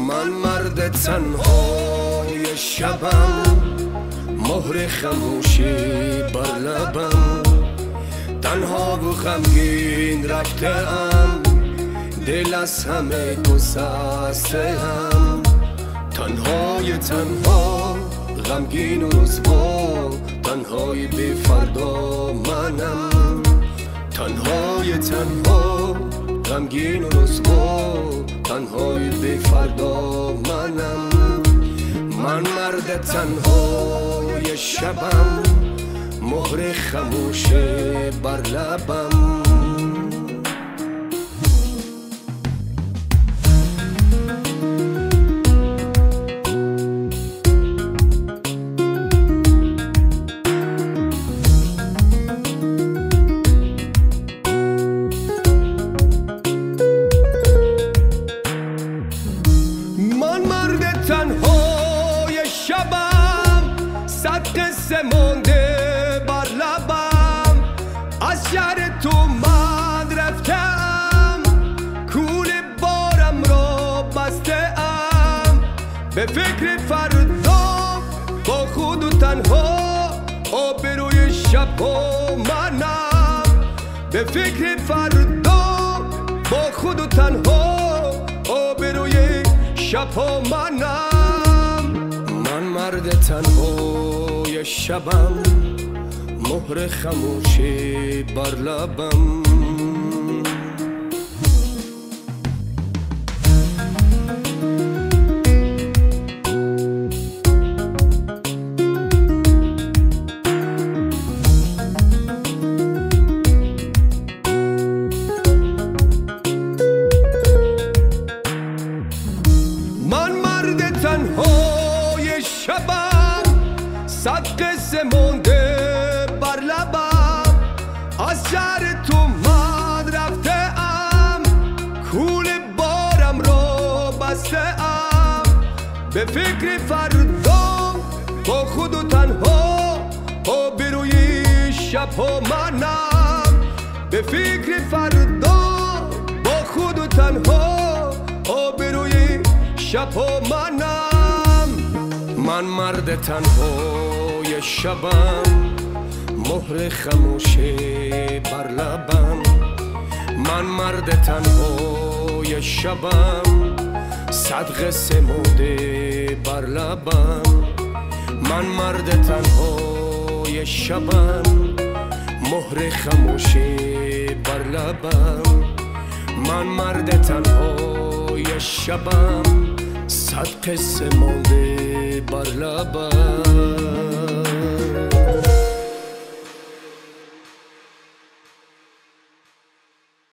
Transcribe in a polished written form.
من مرد تنهای شبم، مهر خموشی بر لبم، تنها و غمگین رفته ام، دل از همه گسسته ام. تنهای تنها غمگین و رسوا، تنهای بی فردا منم. تنهای تنها غمگین و رسوا، تنهای بی فردا منم. من مرد تنهای شبم، مهر خموش بر لبم. تنهای شبم، صد قصه مونده بر لبم. از شهر تو من رفتم، کول بارم رو بستم. به فکر فردا با خود و تنها، آبروی شب و منم. به فکر فردا با خود و تنها، آبروی شب و منم. من مرد تنهای شبم، مهر خموشی بر لبم. تنهای شبم، صد قصه مونده بر لبم. از شهر تو من رفته ام، کول بارم رو بسته ام. به فکر فردا با خود و تنها، آبروی شب و منم. به فکر فردا با خود و تنها، آبروی شب و منم. من مرد تنهای شبم، مهر خموشی بر لبم. من مرد تنهای شبم، صد قصه مونده بر لبم. من مرد تنهای شبم، مهر خموشی بر لبم. من مرد تنهای شبم، صد قصه مونده بر لبم.